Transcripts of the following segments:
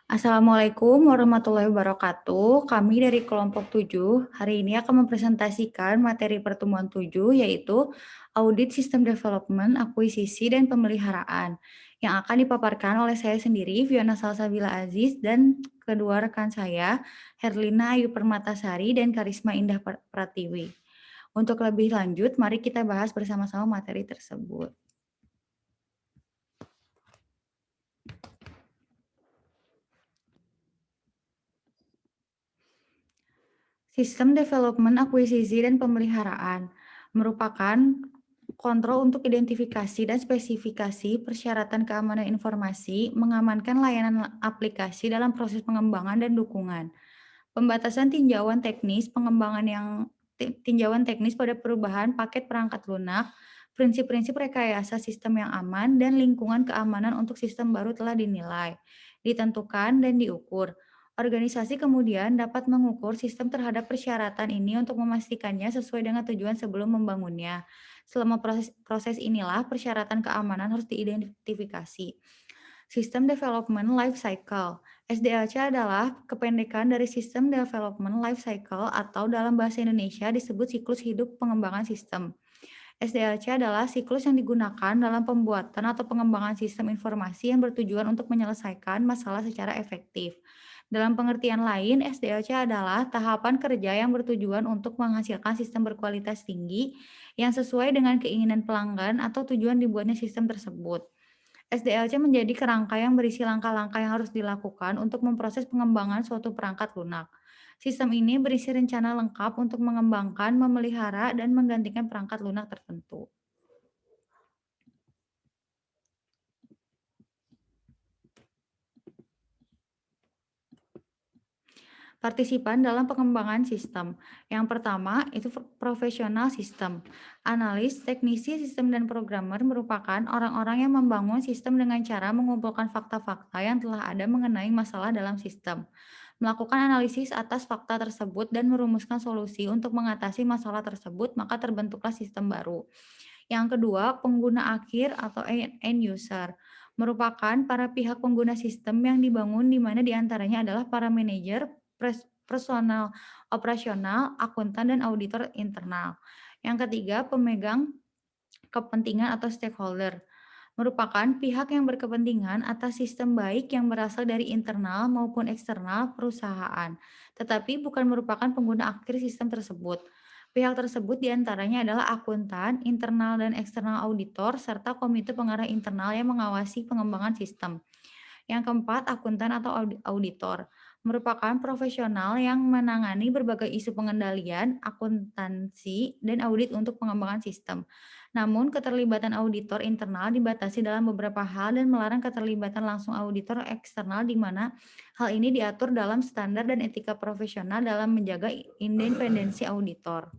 Assalamualaikum warahmatullahi wabarakatuh. Kami dari kelompok 7 hari ini akan mempresentasikan materi pertemuan 7 yaitu audit sistem development, akuisisi, dan pemeliharaan yang akan dipaparkan oleh saya sendiri, Fiona Salsabila Aziz, dan kedua rekan saya, Herlina Ayu Permatasari dan Karisma Indah Pratiwi. Untuk lebih lanjut, mari kita bahas bersama-sama materi tersebut. Sistem development, akuisisi, dan pemeliharaan merupakan kontrol untuk identifikasi dan spesifikasi persyaratan keamanan informasi, mengamankan layanan aplikasi dalam proses pengembangan dan dukungan. Pembatasan tinjauan teknis, pengembangan yang tinjauan teknis pada perubahan paket perangkat lunak, prinsip-prinsip rekayasa sistem yang aman, dan lingkungan keamanan untuk sistem baru telah dinilai, ditentukan, dan diukur. Organisasi kemudian dapat mengukur sistem terhadap persyaratan ini untuk memastikannya sesuai dengan tujuan sebelum membangunnya. Selama proses inilah persyaratan keamanan harus diidentifikasi. Sistem Development Life Cycle. SDLC adalah kependekan dari System Development Life Cycle atau dalam bahasa Indonesia disebut siklus hidup pengembangan sistem. SDLC adalah siklus yang digunakan dalam pembuatan atau pengembangan sistem informasi yang bertujuan untuk menyelesaikan masalah secara efektif. Dalam pengertian lain, SDLC adalah tahapan kerja yang bertujuan untuk menghasilkan sistem berkualitas tinggi yang sesuai dengan keinginan pelanggan atau tujuan dibuatnya sistem tersebut. SDLC menjadi kerangka yang berisi langkah-langkah yang harus dilakukan untuk memproses pengembangan suatu perangkat lunak. Sistem ini berisi rencana lengkap untuk mengembangkan, memelihara, dan menggantikan perangkat lunak tertentu. Partisipan dalam pengembangan sistem. Yang pertama itu profesional sistem. Analis, teknisi sistem dan programmer merupakan orang-orang yang membangun sistem dengan cara mengumpulkan fakta-fakta yang telah ada mengenai masalah dalam sistem, melakukan analisis atas fakta tersebut dan merumuskan solusi untuk mengatasi masalah tersebut, maka terbentuklah sistem baru. Yang kedua, pengguna akhir atau end user merupakan para pihak pengguna sistem yang dibangun di mana diantaranya adalah para manajer, personal operasional, akuntan, dan auditor internal. Yang ketiga, pemegang kepentingan atau stakeholder merupakan pihak yang berkepentingan atas sistem baik yang berasal dari internal maupun eksternal perusahaan, tetapi bukan merupakan pengguna akhir sistem tersebut. Pihak tersebut diantaranya adalah akuntan, internal dan eksternal auditor, serta komite pengarah internal yang mengawasi pengembangan sistem. Yang keempat, akuntan atau auditor merupakan profesional yang menangani berbagai isu pengendalian, akuntansi, dan audit untuk pengembangan sistem. Namun, keterlibatan auditor internal dibatasi dalam beberapa hal dan melarang keterlibatan langsung auditor eksternal di mana hal ini diatur dalam standar dan etika profesional dalam menjaga independensi auditor.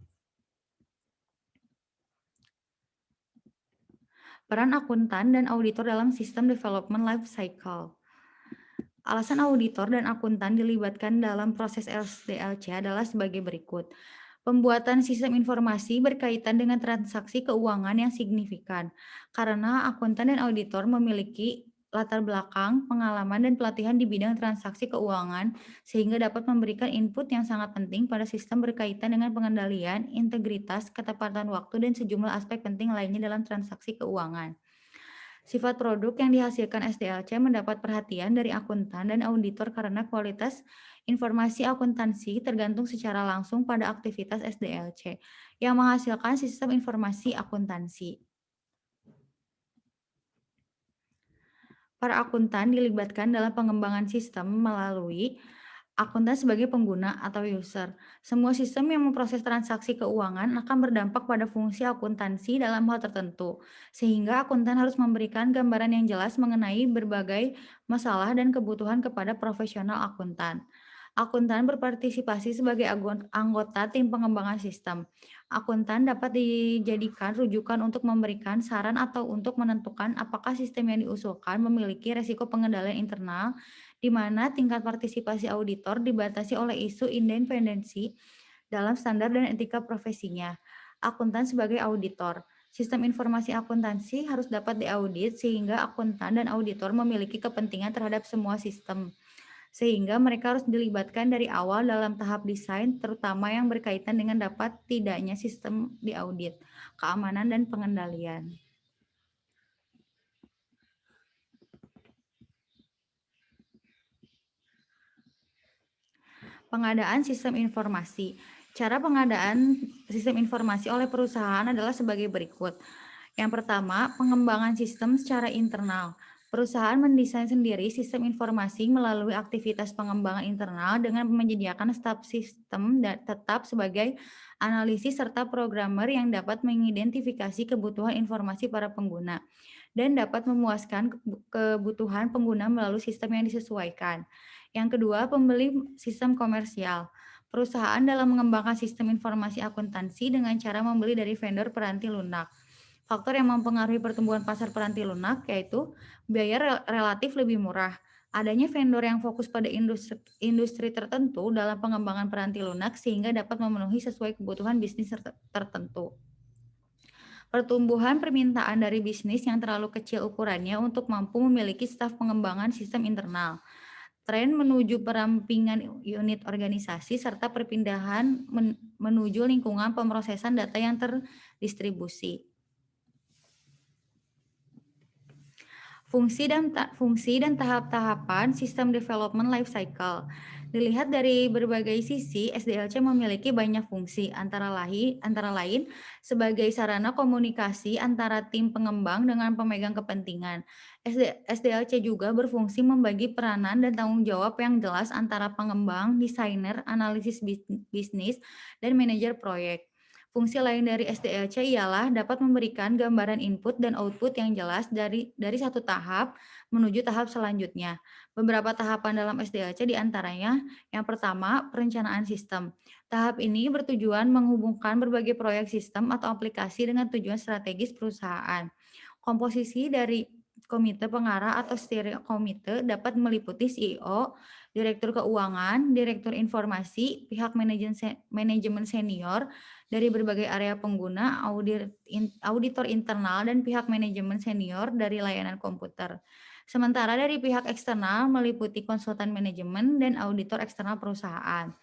Peran akuntan dan auditor dalam sistem development life cycle. Alasan auditor dan akuntan dilibatkan dalam proses SDLC adalah sebagai berikut. Pembuatan sistem informasi berkaitan dengan transaksi keuangan yang signifikan, karena akuntan dan auditor memiliki latar belakang, pengalaman, dan pelatihan di bidang transaksi keuangan, sehingga dapat memberikan input yang sangat penting pada sistem berkaitan dengan pengendalian, integritas, ketepatan waktu, dan sejumlah aspek penting lainnya dalam transaksi keuangan. Sifat produk yang dihasilkan SDLC mendapat perhatian dari akuntan dan auditor karena kualitas informasi akuntansi tergantung secara langsung pada aktivitas SDLC yang menghasilkan sistem informasi akuntansi. Para akuntan dilibatkan dalam pengembangan sistem melalui akuntan sebagai pengguna atau user. Semua sistem yang memproses transaksi keuangan akan berdampak pada fungsi akuntansi dalam hal tertentu, sehingga akuntan harus memberikan gambaran yang jelas mengenai berbagai masalah dan kebutuhan kepada profesional akuntan. Akuntan berpartisipasi sebagai anggota tim pengembangan sistem. Akuntan dapat dijadikan rujukan untuk memberikan saran atau untuk menentukan apakah sistem yang diusulkan memiliki resiko pengendalian internal, di mana tingkat partisipasi auditor dibatasi oleh isu independensi dalam standar dan etika profesinya. Akuntan sebagai auditor. Sistem informasi akuntansi harus dapat diaudit sehingga akuntan dan auditor memiliki kepentingan terhadap semua sistem. sehingga mereka harus dilibatkan dari awal dalam tahap desain, terutama yang berkaitan dengan dapat tidaknya sistem diaudit, keamanan, dan pengendalian. Pengadaan sistem informasi. Cara pengadaan sistem informasi oleh perusahaan adalah sebagai berikut. Yang pertama, pengembangan sistem secara internal. Perusahaan mendesain sendiri sistem informasi melalui aktivitas pengembangan internal dengan menyediakan staf sistem tetap sebagai analisis serta programmer yang dapat mengidentifikasi kebutuhan informasi para pengguna dan dapat memuaskan kebutuhan pengguna melalui sistem yang disesuaikan. Yang kedua, pembeli sistem komersial. Perusahaan dalam mengembangkan sistem informasi akuntansi dengan cara membeli dari vendor peranti lunak. Faktor yang mempengaruhi pertumbuhan pasar peranti lunak yaitu biaya relatif lebih murah. Adanya vendor yang fokus pada industri tertentu dalam pengembangan peranti lunak sehingga dapat memenuhi sesuai kebutuhan bisnis tertentu. Pertumbuhan permintaan dari bisnis yang terlalu kecil ukurannya untuk mampu memiliki staf pengembangan sistem internal. Tren menuju perampingan unit organisasi serta perpindahan menuju lingkungan pemrosesan data yang terdistribusi. Fungsi dan tahap-tahapan sistem development life cycle. Dilihat dari berbagai sisi, SDLC memiliki banyak fungsi, antara lain sebagai sarana komunikasi antara tim pengembang dengan pemegang kepentingan. SDLC juga berfungsi membagi peranan dan tanggung jawab yang jelas antara pengembang, desainer, analisis bisnis, dan manajer proyek. Fungsi lain dari SDLC ialah dapat memberikan gambaran input dan output yang jelas dari satu tahap menuju tahap selanjutnya. Beberapa tahapan dalam SDLC diantaranya, yang pertama, perencanaan sistem. Tahap ini bertujuan menghubungkan berbagai proyek sistem atau aplikasi dengan tujuan strategis perusahaan. Komposisi dari komite pengarah atau steering komite dapat meliputi CEO, direktur keuangan, direktur informasi, pihak manajemen senior, dari berbagai area pengguna, auditor internal, dan pihak manajemen senior dari layanan komputer. Sementara dari pihak eksternal meliputi konsultan manajemen dan auditor eksternal perusahaan.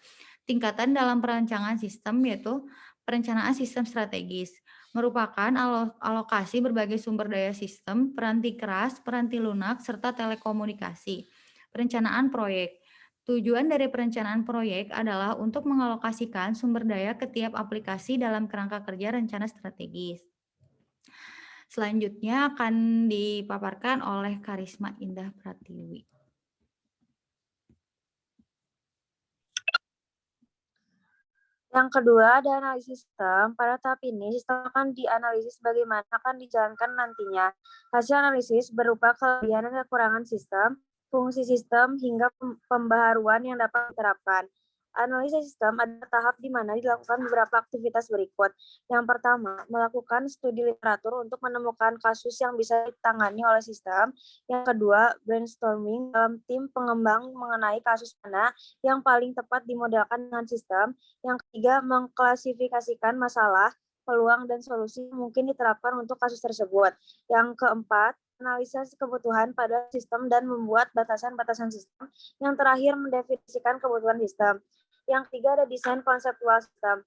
Tingkatan dalam perancangan sistem yaitu perencanaan sistem strategis, merupakan alokasi berbagai sumber daya sistem, peranti keras, peranti lunak, serta telekomunikasi. Perencanaan proyek. Tujuan dari perencanaan proyek adalah untuk mengalokasikan sumber daya ke tiap aplikasi dalam kerangka kerja rencana strategis. Selanjutnya akan dipaparkan oleh Karisma Indah Pratiwi. Yang kedua ada analisis sistem. Pada tahap ini, sistem akan dianalisis bagaimana akan dijalankan nantinya. Hasil analisis berupa kelebihan dan kekurangan sistem, fungsi sistem, hingga pembaharuan yang dapat diterapkan. Analisis sistem adalah tahap di mana dilakukan beberapa aktivitas berikut. Yang pertama, melakukan studi literatur untuk menemukan kasus yang bisa ditangani oleh sistem. Yang kedua, brainstorming dalam tim pengembang mengenai kasus mana yang paling tepat dimodelkan dengan sistem. Yang ketiga, mengklasifikasikan masalah, peluang, dan solusi yang mungkin diterapkan untuk kasus tersebut. Yang keempat, analisis kebutuhan pada sistem dan membuat batasan-batasan sistem. Yang terakhir, mendefinisikan kebutuhan sistem. Yang ketiga ada desain konseptual sistem.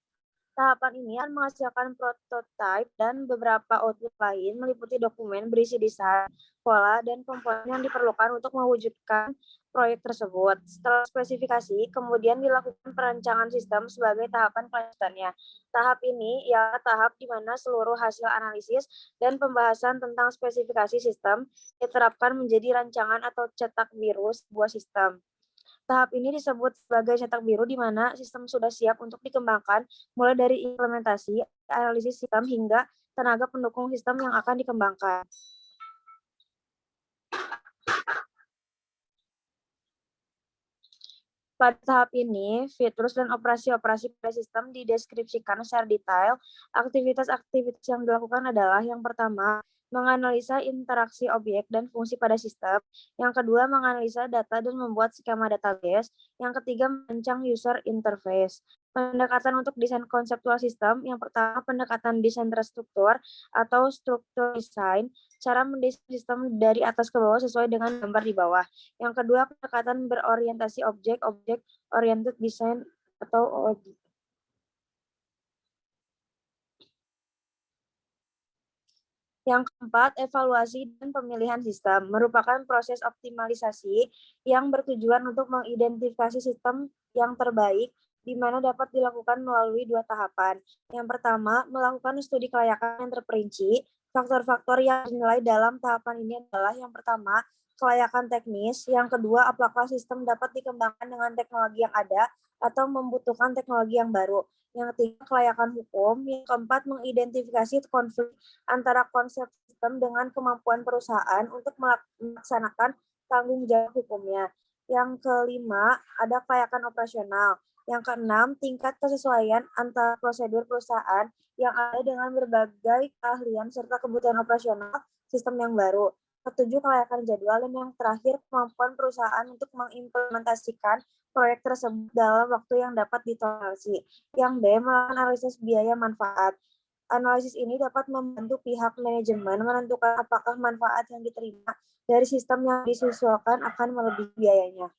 Tahapan ini akan menghasilkan prototipe dan beberapa output lain meliputi dokumen berisi desain, pola, dan komponen yang diperlukan untuk mewujudkan proyek tersebut. Setelah spesifikasi, kemudian dilakukan perancangan sistem sebagai tahapan kelanjutannya. Tahap ini ialah tahap di mana seluruh hasil analisis dan pembahasan tentang spesifikasi sistem diterapkan menjadi rancangan atau cetak biru sebuah sistem. Tahap ini disebut sebagai cetak biru di mana sistem sudah siap untuk dikembangkan mulai dari implementasi, analisis sistem, hingga tenaga pendukung sistem yang akan dikembangkan. Pada tahap ini, fitur dan operasi-operasi pada sistem dideskripsikan secara detail. Aktivitas-aktivitas yang dilakukan adalah yang pertama, menganalisa interaksi objek dan fungsi pada sistem. Yang kedua, menganalisa data dan membuat skema database. Yang ketiga, merancang user interface. Pendekatan untuk desain konseptual sistem. Yang pertama, pendekatan desain terstruktur atau struktur design. Cara mendesain sistem dari atas ke bawah sesuai dengan gambar di bawah. Yang kedua, pendekatan berorientasi objek oriented design atau OOD. Yang keempat, evaluasi dan pemilihan sistem merupakan proses optimalisasi yang bertujuan untuk mengidentifikasi sistem yang terbaik di mana dapat dilakukan melalui dua tahapan. Yang pertama, melakukan studi kelayakan yang terperinci. Faktor-faktor yang dinilai dalam tahapan ini adalah yang pertama, kelayakan teknis. Yang kedua, apakah sistem dapat dikembangkan dengan teknologi yang ada atau membutuhkan teknologi yang baru. Yang ketiga, kelayakan hukum. Yang keempat, mengidentifikasi konflik antara konsep sistem dengan kemampuan perusahaan untuk melaksanakan tanggung jawab hukumnya. Yang kelima, ada kelayakan operasional. Yang keenam, tingkat kesesuaian antara prosedur perusahaan yang ada dengan berbagai keahlian serta kebutuhan operasional sistem yang baru. Ketujuh, kelayakan jadwal. Dan yang terakhir, kemampuan perusahaan untuk mengimplementasikan proyek tersebut dalam waktu yang dapat ditoleransi. Yang B, melakukan analisis biaya manfaat. Analisis ini dapat membantu pihak manajemen menentukan apakah manfaat yang diterima dari sistem yang disusulkan akan melebihi biayanya.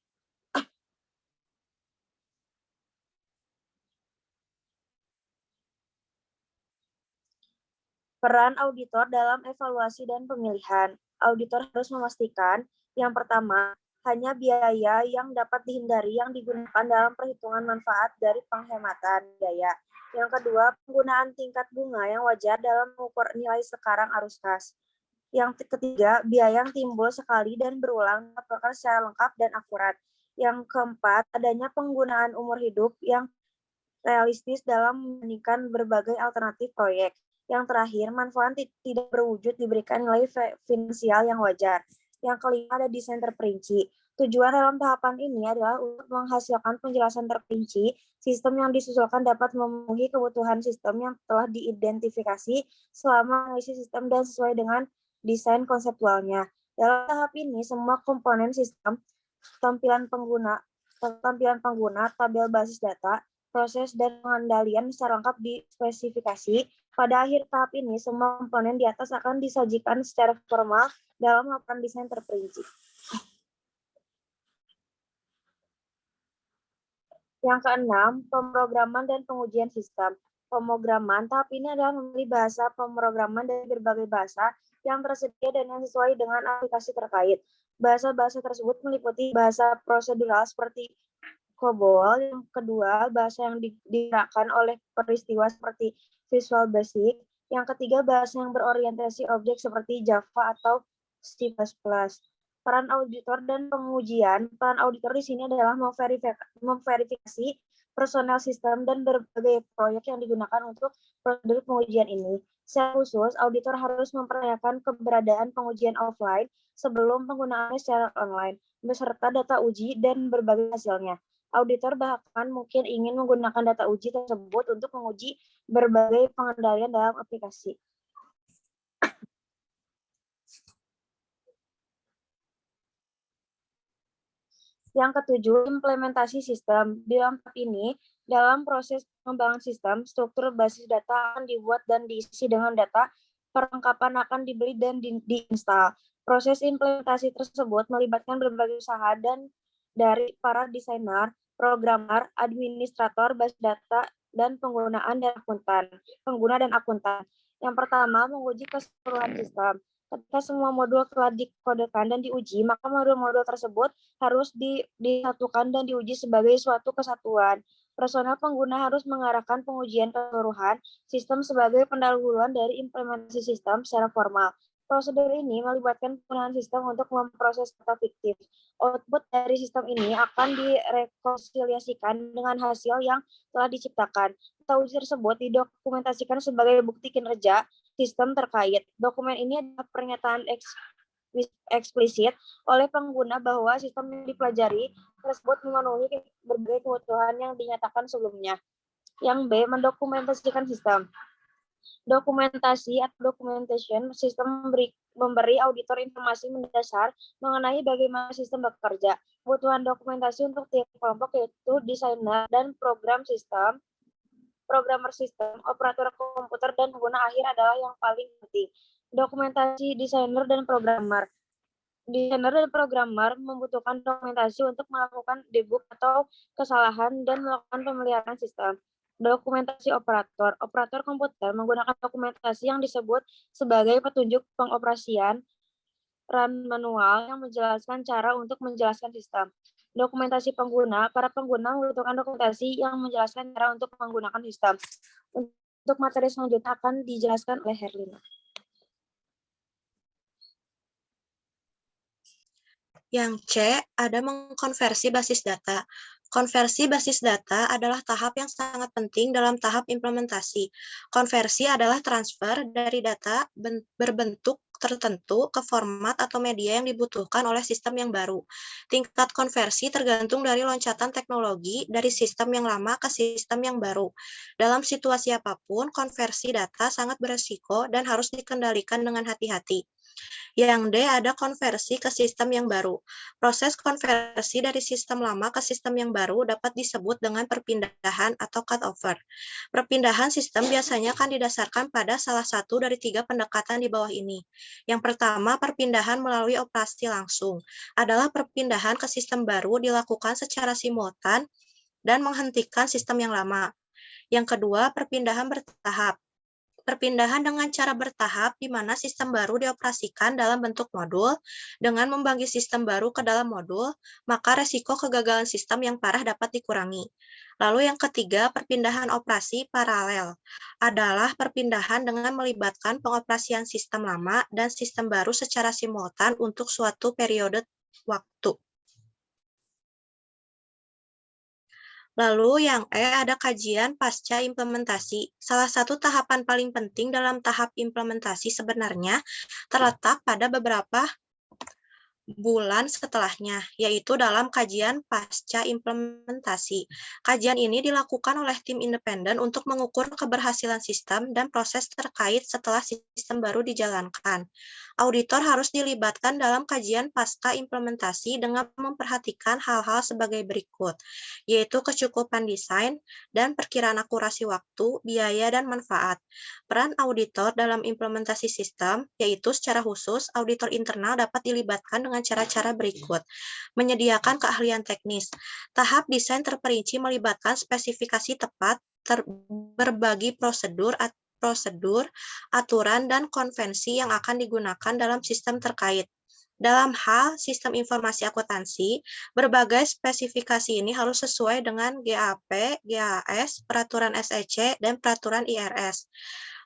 Peran auditor dalam evaluasi dan pemilihan. Auditor harus memastikan, yang pertama, hanya biaya yang dapat dihindari yang digunakan dalam perhitungan manfaat dari penghematan biaya. Yang kedua, penggunaan tingkat bunga yang wajar dalam mengukur nilai sekarang arus kas. Yang ketiga, biaya yang timbul sekali dan berulang dilaporkan secara lengkap dan akurat. Yang keempat, adanya penggunaan umur hidup yang realistis dalam membandingkan berbagai alternatif proyek. Yang terakhir, manfaat tidak berwujud diberikan nilai finansial yang wajar. Yang kelima, ada desain terperinci. Tujuan dalam tahapan ini adalah untuk menghasilkan penjelasan terperinci sistem yang disusulkan dapat memenuhi kebutuhan sistem yang telah diidentifikasi selama analisis sistem dan sesuai dengan desain konseptualnya. Dalam tahap ini, semua komponen sistem, tampilan pengguna, tabel basis data, proses dan pengendalian secara lengkap dispesifikasi. Pada akhir tahap ini, semua komponen di atas akan disajikan secara formal dalam laporan desain terperinci. Yang keenam, pemrograman dan pengujian sistem. Pemrograman tahap ini adalah memilih bahasa pemrograman dari berbagai bahasa yang tersedia dan yang sesuai dengan aplikasi terkait. Bahasa-bahasa tersebut meliputi bahasa prosedural seperti COBOL. Yang kedua, bahasa yang digerakkan oleh peristiwa seperti Visual Basic. Yang ketiga, bahasa yang berorientasi objek seperti Java atau C++. Peran auditor dan pengujian. Peran auditor di sini adalah memverifikasi personel sistem dan berbagai proyek yang digunakan untuk prosedur pengujian ini. Secara khusus, auditor harus mempertanyakan keberadaan pengujian offline sebelum penggunaannya secara online, beserta data uji dan berbagai hasilnya. Auditor bahkan mungkin ingin menggunakan data uji tersebut untuk menguji berbagai pengendalian dalam aplikasi. Yang ketujuh, implementasi sistem. Di dalam tahap ini, dalam proses pengembangan sistem, struktur basis data akan dibuat dan diisi dengan data, perlengkapan akan dibeli dan diinstal. Proses implementasi tersebut melibatkan berbagai usaha dan dari para desainer, programmer, administrator basis data, dan pengguna dan akuntan. Yang pertama, menguji keseluruhan sistem. Ketika semua modul telah dikodekan dan diuji, maka modul-modul tersebut harus disatukan dan diuji sebagai suatu kesatuan. Personel pengguna harus mengarahkan pengujian keseluruhan sistem sebagai pendahuluan dari implementasi sistem secara formal. Prosedur ini melibatkan penggunaan sistem untuk memproses data fiktif. Output dari sistem ini akan direkonsiliasikan dengan hasil yang telah diciptakan. Data uji tersebut didokumentasikan sebagai bukti kinerja sistem terkait. Dokumen ini adalah pernyataan eksplisit oleh pengguna bahwa sistem yang dipelajari tersebut memenuhi berbagai kebutuhan yang dinyatakan sebelumnya. Yang B, mendokumentasikan sistem. Dokumentasi atau documentation sistem memberi auditor informasi mendasar mengenai bagaimana sistem bekerja. Kebutuhan dokumentasi untuk tiap kelompok yaitu desainer dan programmer sistem, operator komputer, dan pengguna akhir adalah yang paling penting. Dokumentasi desainer dan programmer. Desainer dan programmer membutuhkan dokumentasi untuk melakukan debug atau kesalahan dan melakukan pemeliharaan sistem. Dokumentasi operator. Operator komputer menggunakan dokumentasi yang disebut sebagai petunjuk pengoperasian run manual yang menjelaskan cara untuk menjelaskan sistem. Dokumentasi pengguna. Para pengguna membutuhkan dokumentasi yang menjelaskan cara untuk menggunakan sistem. Untuk materi selanjutnya akan dijelaskan oleh Herlina. Yang C, ada mengkonversi basis data. Konversi basis data adalah tahap yang sangat penting dalam tahap implementasi. Konversi adalah transfer dari data berbentuk tertentu ke format atau media yang dibutuhkan oleh sistem yang baru. Tingkat konversi tergantung dari loncatan teknologi dari sistem yang lama ke sistem yang baru. Dalam situasi apapun, konversi data sangat beresiko dan harus dikendalikan dengan hati-hati. Yang D, ada konversi ke sistem yang baru. Proses konversi dari sistem lama ke sistem yang baru dapat disebut dengan perpindahan atau cutover. Perpindahan sistem biasanya akan didasarkan pada salah satu dari 3 pendekatan di bawah ini. Yang pertama, perpindahan melalui operasi langsung. Adalah perpindahan ke sistem baru dilakukan secara simultan dan menghentikan sistem yang lama. Yang kedua, perpindahan bertahap. Perpindahan dengan cara bertahap di mana sistem baru dioperasikan dalam bentuk modul. Dengan membagi sistem baru ke dalam modul, maka resiko kegagalan sistem yang parah dapat dikurangi. Lalu yang ketiga, perpindahan operasi paralel adalah perpindahan dengan melibatkan pengoperasian sistem lama dan sistem baru secara simultan untuk suatu periode waktu. Lalu yang E, ada kajian pasca implementasi. Salah satu tahapan paling penting dalam tahap implementasi sebenarnya terletak pada beberapa bulan setelahnya, yaitu dalam kajian pasca implementasi. Kajian ini dilakukan oleh tim independen untuk mengukur keberhasilan sistem dan proses terkait setelah sistem baru dijalankan. Auditor harus dilibatkan dalam kajian pasca implementasi dengan memperhatikan hal-hal sebagai berikut, yaitu kecukupan desain dan perkiraan akurasi waktu, biaya, dan manfaat. Peran auditor dalam implementasi sistem, yaitu secara khusus, auditor internal dapat dilibatkan dengan cara-cara berikut. Menyediakan keahlian teknis. Tahap desain terperinci melibatkan spesifikasi tepat, berbagi prosedur, aturan, dan konvensi yang akan digunakan dalam sistem terkait. Dalam hal sistem informasi akuntansi, berbagai spesifikasi ini harus sesuai dengan GAP, GAS, peraturan SEC, dan peraturan IRS.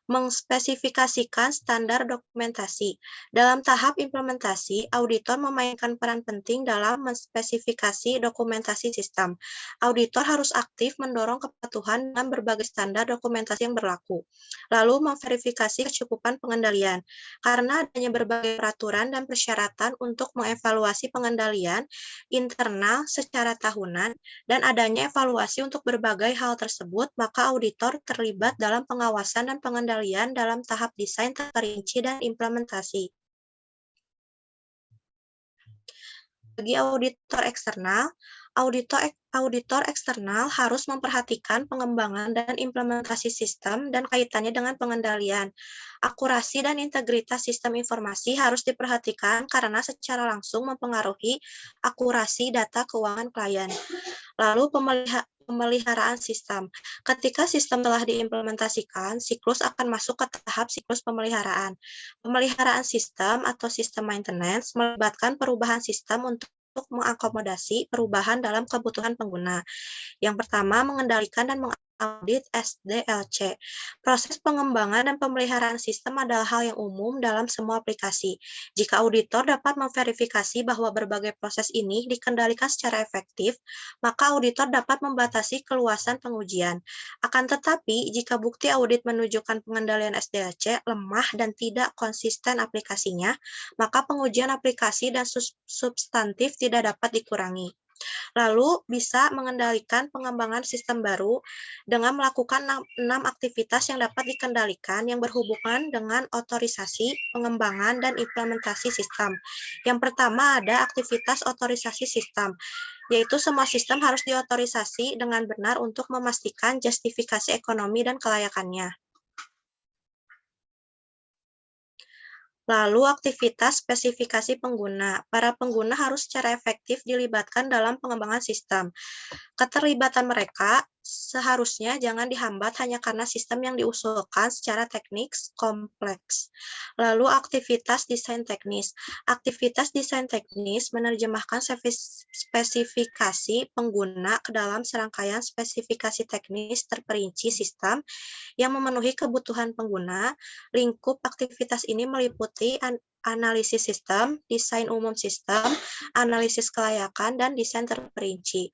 Mengspesifikasikan standar dokumentasi. Dalam tahap implementasi, auditor memainkan peran penting dalam menspesifikasi dokumentasi sistem. Auditor harus aktif mendorong kepatuhan dengan berbagai standar dokumentasi yang berlaku. Lalu memverifikasi kecukupan pengendalian. Karena adanya berbagai peraturan dan persyaratan untuk mengevaluasi pengendalian internal secara tahunan dan adanya evaluasi untuk berbagai hal tersebut, maka auditor terlibat dalam pengawasan dan pengendalian dalam tahap desain terperinci dan implementasi. Bagi auditor eksternal, auditor eksternal harus memperhatikan pengembangan dan implementasi sistem dan kaitannya dengan pengendalian. Akurasi dan integritas sistem informasi harus diperhatikan karena secara langsung mempengaruhi akurasi data keuangan klien. Lalu pemeliharaan sistem. Ketika sistem telah diimplementasikan, siklus akan masuk ke tahap siklus pemeliharaan. Pemeliharaan sistem atau sistem maintenance melibatkan perubahan sistem untuk mengakomodasi perubahan dalam kebutuhan pengguna. Yang pertama, mengendalikan dan mengaudit SDLC. Proses pengembangan dan pemeliharaan sistem adalah hal yang umum dalam semua aplikasi. Jika auditor dapat memverifikasi bahwa berbagai proses ini dikendalikan secara efektif, maka auditor dapat membatasi keluasan pengujian. Akan tetapi, jika bukti audit menunjukkan pengendalian SDLC lemah dan tidak konsisten aplikasinya, maka pengujian aplikasi dan substantif tidak dapat dikurangi. Lalu bisa mengendalikan pengembangan sistem baru dengan melakukan 6 aktivitas yang dapat dikendalikan yang berhubungan dengan otorisasi, pengembangan, dan implementasi sistem. Yang pertama ada aktivitas otorisasi sistem, yaitu semua sistem harus diotorisasi dengan benar untuk memastikan justifikasi ekonomi dan kelayakannya. Lalu aktivitas spesifikasi pengguna. Para pengguna harus secara efektif dilibatkan dalam pengembangan sistem. Keterlibatan mereka seharusnya jangan dihambat hanya karena sistem yang diusulkan secara teknis kompleks. Lalu aktivitas desain teknis. Aktivitas desain teknis menerjemahkan spesifikasi pengguna ke dalam serangkaian spesifikasi teknis terperinci sistem yang memenuhi kebutuhan pengguna. Lingkup aktivitas ini meliputi analisis sistem, desain umum sistem, analisis kelayakan, dan desain terperinci.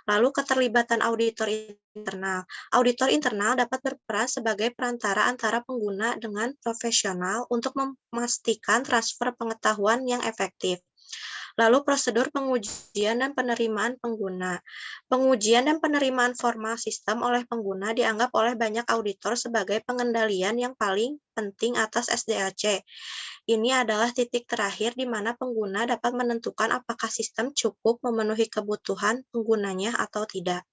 Lalu keterlibatan auditor internal. Auditor internal dapat berperan sebagai perantara antara pengguna dengan profesional untuk memastikan transfer pengetahuan yang efektif. Lalu prosedur pengujian dan penerimaan pengguna. Pengujian dan penerimaan formal sistem oleh pengguna dianggap oleh banyak auditor sebagai pengendalian yang paling penting atas SDLC. Ini adalah titik terakhir di mana pengguna dapat menentukan apakah sistem cukup memenuhi kebutuhan penggunanya atau tidak.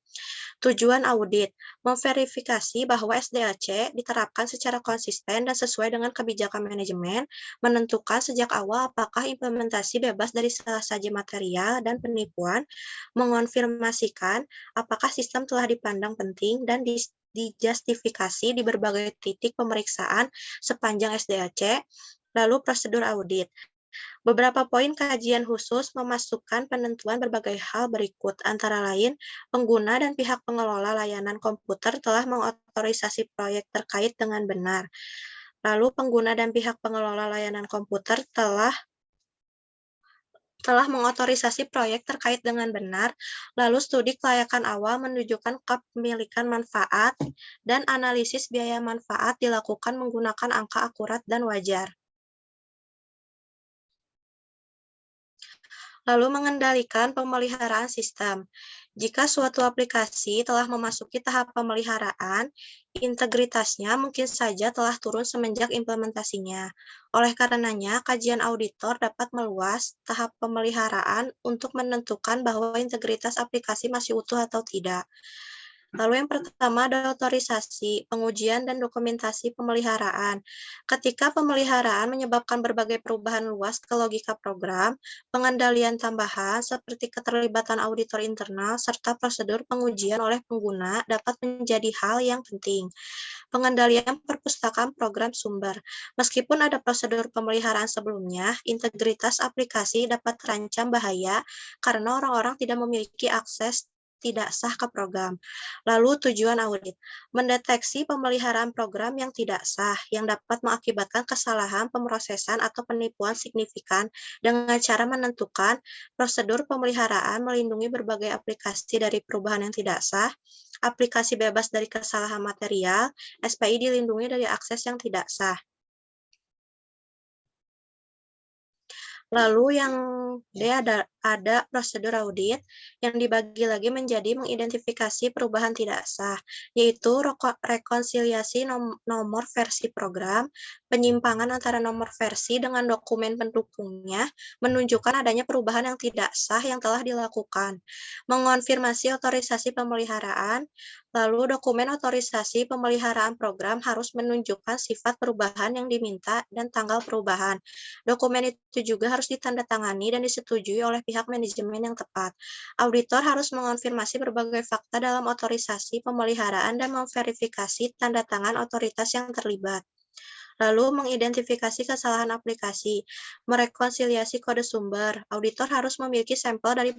Tujuan audit, memverifikasi bahwa SDLC diterapkan secara konsisten dan sesuai dengan kebijakan manajemen, menentukan sejak awal apakah implementasi bebas dari salah saja material dan penipuan, mengonfirmasikan apakah sistem telah dipandang penting dan dijustifikasi di berbagai titik pemeriksaan sepanjang SDLC, lalu prosedur audit. Beberapa poin kajian khusus memasukkan penentuan berbagai hal berikut, antara lain, pengguna dan pihak pengelola layanan komputer telah mengotorisasi proyek terkait dengan benar. Lalu pengguna dan pihak pengelola layanan komputer telah mengotorisasi proyek terkait dengan benar, lalu studi kelayakan awal menunjukkan kepemilikan manfaat, dan analisis biaya manfaat dilakukan menggunakan angka akurat dan wajar. Lalu mengendalikan pemeliharaan sistem. Jika suatu aplikasi telah memasuki tahap pemeliharaan, integritasnya mungkin saja telah turun semenjak implementasinya. Oleh karenanya, kajian auditor dapat meluas tahap pemeliharaan untuk menentukan bahwa integritas aplikasi masih utuh atau tidak. Lalu yang pertama ada otorisasi, pengujian, dan dokumentasi pemeliharaan. Ketika pemeliharaan menyebabkan berbagai perubahan luas ke logika program, pengendalian tambahan seperti keterlibatan auditor internal, serta prosedur pengujian oleh pengguna dapat menjadi hal yang penting. Pengendalian perpustakaan program sumber. Meskipun ada prosedur pemeliharaan sebelumnya, integritas aplikasi dapat terancam bahaya karena orang-orang tidak memiliki akses tidak sah ke program. Lalu tujuan audit, mendeteksi pemeliharaan program yang tidak sah yang dapat mengakibatkan kesalahan pemrosesan atau penipuan signifikan dengan cara menentukan prosedur pemeliharaan melindungi berbagai aplikasi dari perubahan yang tidak sah, aplikasi bebas dari kesalahan material, SPI dilindungi dari akses yang tidak sah. Lalu yang D ada prosedur audit yang dibagi lagi menjadi mengidentifikasi perubahan tidak sah, yaitu rekonsiliasi nomor versi program, penyimpangan antara nomor versi dengan dokumen pendukungnya, menunjukkan adanya perubahan yang tidak sah yang telah dilakukan, mengonfirmasi otorisasi pemeliharaan, lalu dokumen otorisasi pemeliharaan program harus menunjukkan sifat perubahan yang diminta dan tanggal perubahan. Dokumen itu juga harus ditandatangani dan disetujui oleh pihak manajemen yang tepat. Auditor harus mengonfirmasi berbagai fakta dalam otorisasi pemeliharaan dan memverifikasi tanda tangan otoritas yang terlibat. Lalu mengidentifikasi kesalahan aplikasi, merekonsiliasi kode sumber. Auditor harus memiliki sampel dari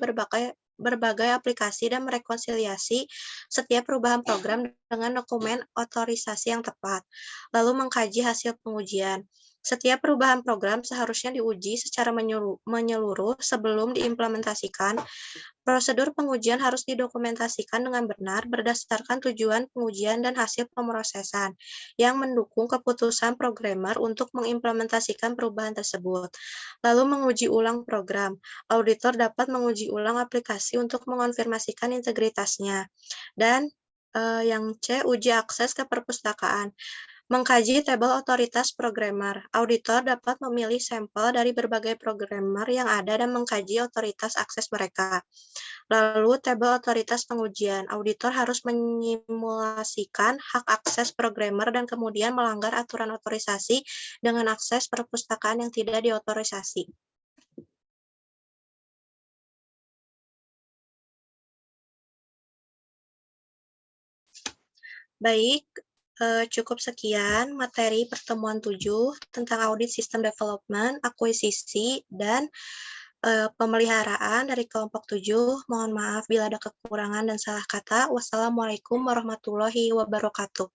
berbagai aplikasi dan merekonsiliasi setiap perubahan program dengan dokumen otorisasi yang tepat. Lalu mengkaji hasil pengujian. Setiap perubahan program seharusnya diuji secara menyeluruh sebelum diimplementasikan. Prosedur pengujian harus didokumentasikan dengan benar berdasarkan tujuan pengujian dan hasil pemrosesan yang mendukung keputusan programmer untuk mengimplementasikan perubahan tersebut. Lalu menguji ulang program. Auditor dapat menguji ulang aplikasi verifikasi untuk mengonfirmasikan integritasnya. Dan yang C, uji akses ke perpustakaan. Mengkaji tabel otoritas programmer. Auditor dapat memilih sampel dari berbagai programmer yang ada dan mengkaji otoritas akses mereka. Lalu, tabel otoritas pengujian. Auditor harus menyimulasikan hak akses programmer dan kemudian melanggar aturan otorisasi dengan akses perpustakaan yang tidak diotorisasi. Baik, cukup sekian materi pertemuan 7 tentang audit sistem development, akuisisi, dan pemeliharaan dari kelompok 7. Mohon maaf bila ada kekurangan dan salah kata. Wassalamualaikum warahmatullahi wabarakatuh.